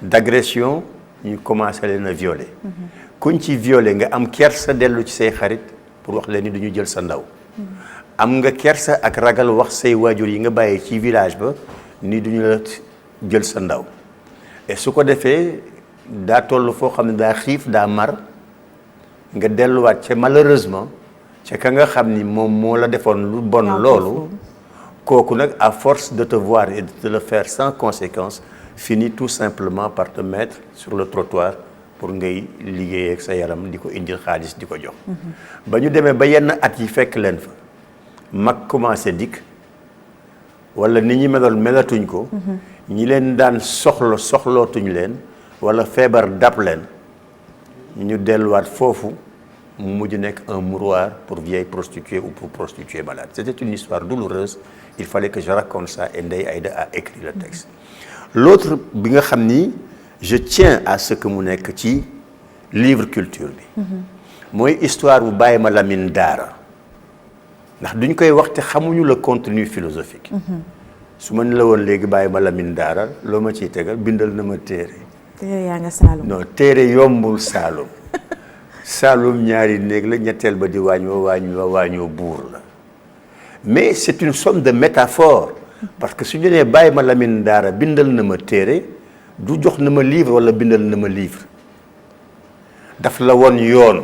d'agression ñu commencé leen a violer kuñ ci violer nga am kersa dellu ci say xarit pour wax leen ni duñu jël sa ndaw am nga kersa ak ragal wax say waajur yi nga bàyyi ci village ba ni duñu la jël sa ndaw et su ko defee daa toll foo xam ne daa xiif daa mar nga delluwaat ca malheureusement ca ka nga xam ni moom moo la defoon lu bon loolu kooku nag à force de te voir et de te le faire sans conséquence finit tout simplement par te mettre sur le trottoir pour ngay liggéey ak sa yaram di ko indil xaalis di ko jox ba ñu demee ba yenn at yi fekk leen fa mag commencé dikk wala nit ñi melatuñ ko ñi leen daan soxlootuñ leen wala feebar dab leen ñu delluwaat foofu mu mujj nekk un mouroir pour vieilles prostituées ou pour prostituées malades. C'était une histoire douloureuse. Il fallait que je raconte ça et Ndeye Aïda a écrit le texte. L'autre bi nga xam ni je tiens à ce que mu nekk ci livre culture bi mooy histoire bu Baye Ma Lamine Daara ndax duñ koy wax te xamuñu le contenu philosophique su ma ne la woon léegi Baye Ma Lamine Daara loo ma ciy tegal bindal na ma téere yaa nga Saalum. non téere yombul Saalum Saalum ñaari néeg la ñetteel ba di waañoo buur la mais c'est une somme de métaphores parce que su ñu nee Baye Ma Lamine Daara bindal na ma téere du jox na ma livre wala bindal na ma livre daf la won yoon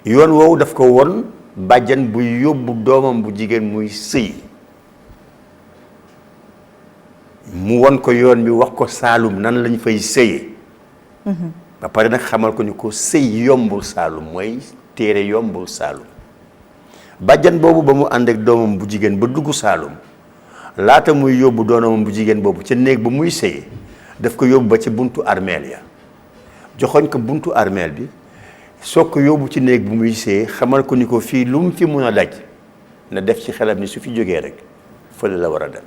woowu daf ko won bàjjan bu yóbbu doomam bu jigéen muy sëy mu won ko yoon bi wax ko Saalum nan lañ fay sëyee ba pare nag xamal ko ni ko sëy yombul Saalum mooy téere yombul Saalum bàjjan boobu ba mu ànd ak doomam bu jigéen ba dugg Saalum laata muy yóbbu doomam bu jigéen boobu ca néeg ba muy sëyee daf ko yóbbu ba ci buntu armeel ya joxoñ ko buntu armeel bi soo ko yóbbu ci néeg bu muy sëyee xamal ko ni ko fii lu mu fi mun a daj na def ci xelam ni su fi jógee rek fële la war a dem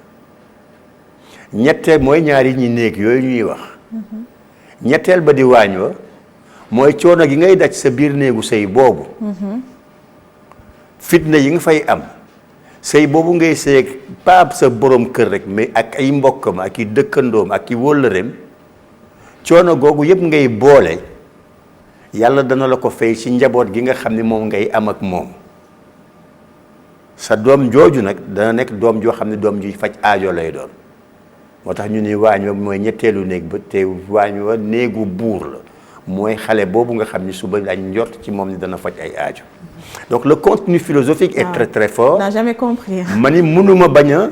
ñetteel mooy ñaari ñi néeg yooyu ñuy wax ñetteel ba di waañ wa mooy coono gi ngay daj sa biir néegu sëy boobu fitna yi nga fay am sëy boobu ngay sëy paab sa borom kër rek mais ak ay mbokkam ak i dëkkandoom ak i wóllëreem coono googu yëpp ngay boole yàlla dana la ko fay ci njaboot gi nga xam ne moom ngay am ak moom sa doom jooju nag dana nekk doom joo xam ne doom juy faj aajo lay doon moo tax ñu ni waañ wa mooy ñetteelu néeg ba te waañ wa néegu buur la mooy xale boobu nga xam ni suba dañ njort ci moom ni dana faj ay aajo donc le contenu philosophique est très très fort. On n'a jamais compris. ma ni mënuma bañ a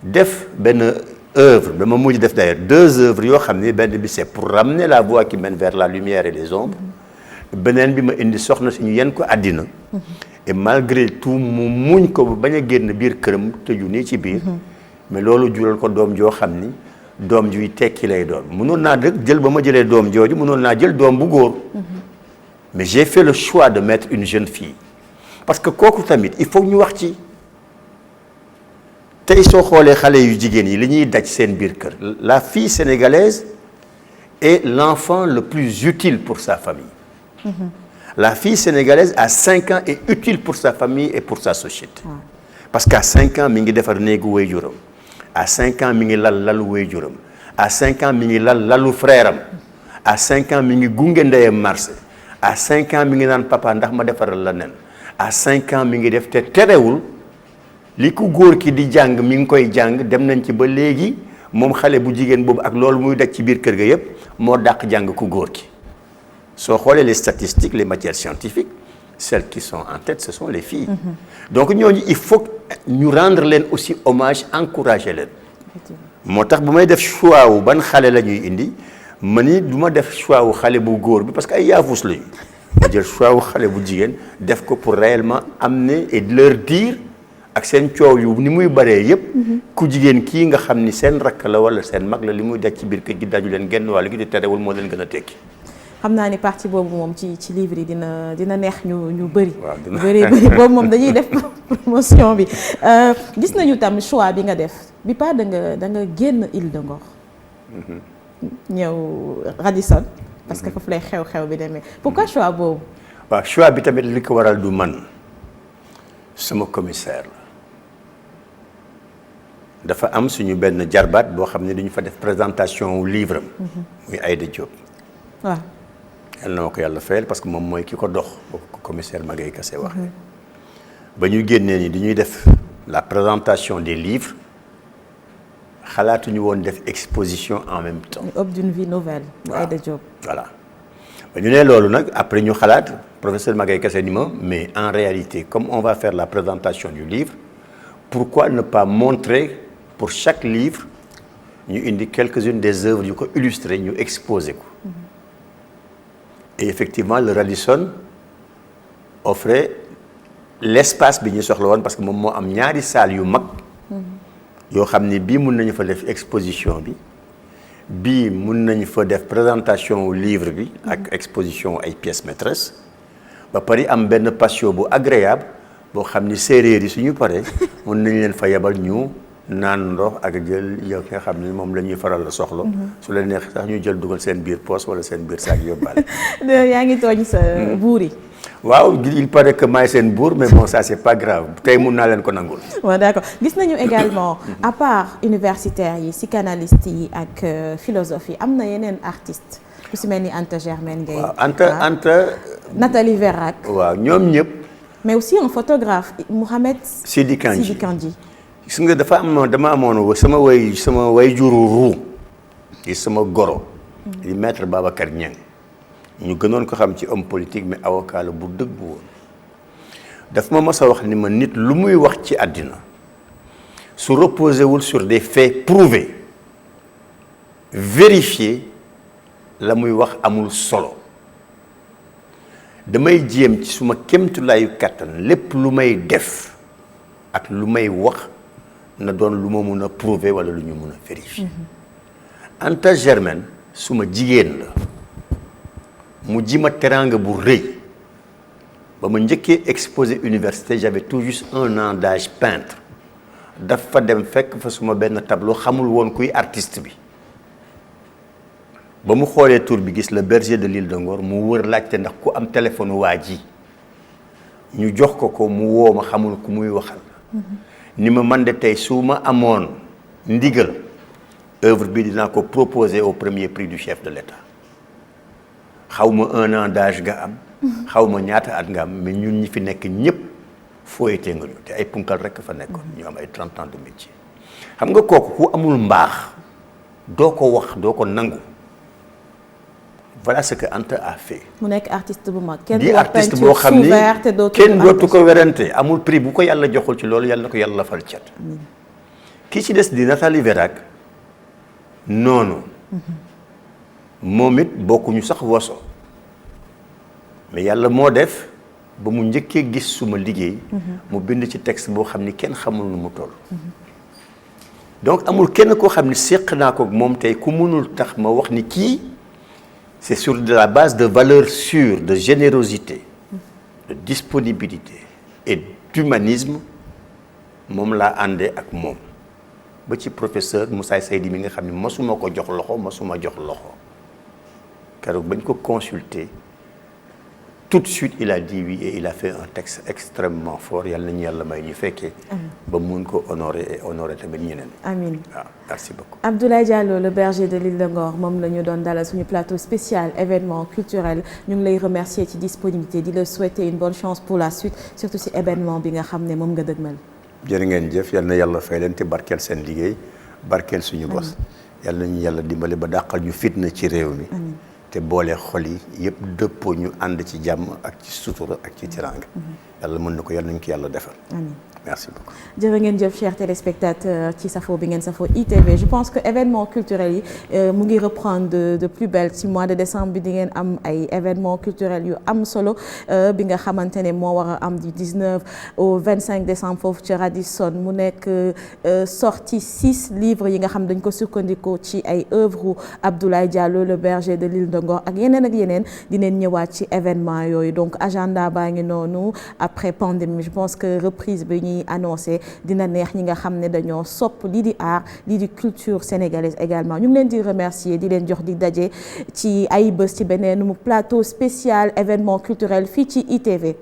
def benn œuvre dama mujj def d'ailleurs 2 œuvres yoo xam ni benn bi c'est pour ramener la voie qui mène vers la lumière et les ombres beneen bi ma indi soxna si ñu yenn ko àddina et malgré tout mu muñ ko ba bañ a génn biir këram tëju nii ci biir mais loolu jural ko doom joo xam ni doom juy tekki lay doon mënoon naa rek jël ba ma jëlee doom jooju mënoon naa jël doom bu góor mais j'ai fait le choix de mettre une jeune fille parce que kooku tamit il faut ñu wax ci tey soo xoolee xale yu jigéen yi li ñuy daj seen biir kër la fille sénégalaise est l'enfant le plus utile pour sa famille la fille sénégalaise à 5 ans est utile pour sa famille et pour sa société parce qu'à 5 ans mi ngi defar néegu waajuram à 5 ans mi ngi lal lalu waajuram à 5 ans mi ngi lal lalu frère am à 5 ans mi ngi gunge ndeyam marché à 5 ans mi ngi naan papa ndax ma defaral la nen à 5 ans mi ngi def te terewul li ku góor ki di jàng mi ngi koy jàng dem nañ ci ba léegi moom xale bu jigéen boobu ak loolu muy daj ci biir kër ga yépp moo dàq jàng ku góor ki soo xoolee les statistiques les matières scientifiques celles qui sont en tête ce sont les filles donc ñooñu il faut ñu rendre leen aussi hommage encourager leen moo tax bu may def choix wu ban xale la ñuy indi ma ni du ma def choix wu xale bu góor bi parce que ay yaafus lañu ma jël choix wu xale bu jigéen def ko pour réellement amener et leur dire ak seen coow yu ni muy baree yépp ku jigéen kii nga xam ni seen rakk la wala seen mag la li muy daj ci biir kër gi daju leen genn wàll gi di terewul moo leen gën a tekki xam naa ni partie boobu moom ci livre yi dina neex ñu bëri bëri boobu moom dañuy def promotion bi gis nañu tam choix bi nga def bi pas da nga génn Île de Ngor ñëw Radisson parce que foofu lay xew-xew bi demee pourquoi choix boobu waaw choix bi tamit li ko waral du man sama commissaire la dafa am suñu benn jarbaat boo xam ne dañu fa def présentation wu livre am muy Aïda Diop waaw yal na ma ko yàlla fayal parce que moom mooy ki ko dox boo ko commissaire Magaye Kassé waxee ba ñu génnee ni dañuy def la présentation des livres xalaatuñu woon def exposition en même temps. Aube d'une vie nouvelle. Aïda Diop. Voilà ba ñu ne loolu nag après ñu xalaat professeur Magaye Kassé ni ma mais en réalité comme on va faire la présentation du livre pourquoi ne pas montrer pour chaque livre ñu indi quelques-unes des œuvres yu ko illustré ñu exposé ko. Et effectivement le Radisson offrait l'espace bi ñu soxla woon parce que moom moo am ñaari salle yu mag yoo xam ni bii mun nañu fa def exposition bi bii mun nañu fa def présentation wu livre bi ak exposition ay pièces maîtresses ba pare am benn patio bu agréable boo xam ni séeréer yi suñu paree mun nañ leen fa yebal ñu naan ndox ak jël yow nga xam ni moom la ñuy faral la soxla. su leen neex sax ñu jël dugal seen biir poche wala seen biir saak yóbbaale. yaa ngi tooñ sa buur yi. waaw il paraît que maay seen buur mais bon ça c'est pas grave tey mun naa leen ko nangul. waaw d'accord gis nañu également à part universitaires yi psychanalystes yi ak philosophes yi am na yeneen artistes ku si mel ni Anta Germaine Gueye. waaw Anta Nathalie Vérac. waaw ñoom ñëpp. mais aussi un photographe Mohamed Sidi Kandji. gis nga dama amoon sama way juru ruu di sama goro di maître Babacar Niang ñu gënoon ko xam ci homme politique mais avocat la bu dëgg woon daf ma mës a wax ni ma nit lu muy wax ci àddina su reposé wul sur des faits prouvés vérifiés la muy wax amul solo damay jéem ci suma kémtulaayu kàttan lépp lu may def ak lu may wax na doon lu ma mun a prouver wala lu ñu mun a vérifier. Anta Germaine suma jigéen la mu ji ma teraanga bu rëy ba ma njëkkee exposé université j'avais tout juste 1 an d'âge peintre dafa dem fekk fa suma benn tableau xamul woon kuy artiste bi ba mu xoolee tur bi gis le berger de l'île de Ngor mu wër laajte ndax ku am téléphone waa ji ñu jox ko mu woo ma xamul ku muy waxal. ni ma man de tey su ma amoon ndigal œuvre bi dinaa ko proposer au premier prix du chef de l'État xaw ma 1 an d'âge nga am xaw ma ñaata at nga am mais ñun ñi fi nekk ñëpp fooyatee nga ñu te ay punkal rekk fa nekkoon ñu am ay 30 ans de métier xam nga kooku ku amul mbaax doo ko wax doo ko nangu voilà ce que Anta a fait. mu nekk artiste bu mag. di artiste boo xam ni kenn dootu ko werante amul prix bu ko yàlla joxul ci loolu yàlla na ko yàlla fal cat. ki ci des di Nathalie Vérac noonu. moom it bokkuñu sax woso mais yàlla moo def ba mu njëkkee gis suma liggéey. mu bind ci texte boo xam ni kenn xamul nu mu toll. donc amul kenn koo xam ni séq naa ko moom tey ku mënul tax ma wax ni kii. C'est sur de la base de valeurs sûres, de générosité, de disponibilité et d'humanisme moom laa àndee ak moom ba ci professeur Moussa Seydi mi nga xam ne masuma ko jox loxo masuma jox loxo keroog bañ ko consulter tout de suite il a dit oui et il a fait un texte extrêmement fort yàlla nañu yàlla may ñu fekkee ba mun ko honorer et honorer tamit ñeneen. amiin waaw merci beaucoup. Abdoulaye Diallo le berger de l'île de Ngor moom la ñu doon dalal suñu plateau spécial événement culturel ñu ngi lay remercier ci disponibilité di la souhaiter une bonne chance pour la suite surtout ci événement bi nga xam ne moom nga dëgmal. jërë ngeen jëf yal na yàlla fay leen te barkeel seen liggéey barkeel suñu bos. yal nañu yàlla dimbali ba dàqal ñu fitna ci réew mi. te boole xol yi yëpp dëppoo ñu ànd ci jàmm ak ci sutura ak ci teraanga. yàlla mën na ko yàlla nañu ko yàlla defal. amiin merci beaucoup. jërë ngeen jëf chers téléspectateurs ci safo bi ngeen safo ITV je pense que événement culturel yi mu ngi reprendre de plus belle ci mois de décembre bi di ngeen am ay événements culturels yu am solo bi nga xamante ne moo war a am du 19 au 25 décembre foofu ci Radisson mu nekk sorti 6 livres yi nga xam dañ ko sukkandikoo ci ay œuvres Abdoulaye Diallo le berger de l'île de Ngor ak yeneen dinañ ñëwaat ci événement yooyu donc agenda baa ngi noonu après pandémie je pense que reprise bi ñuy annoncé dina neex ñi nga xam ne dañoo sopp lii di art lii di culture sénégalaise également ñu ngi leen di remercier di leen jox di daje ci ay bés ci beneen mu plateau spécial événement culturel fii ci ITV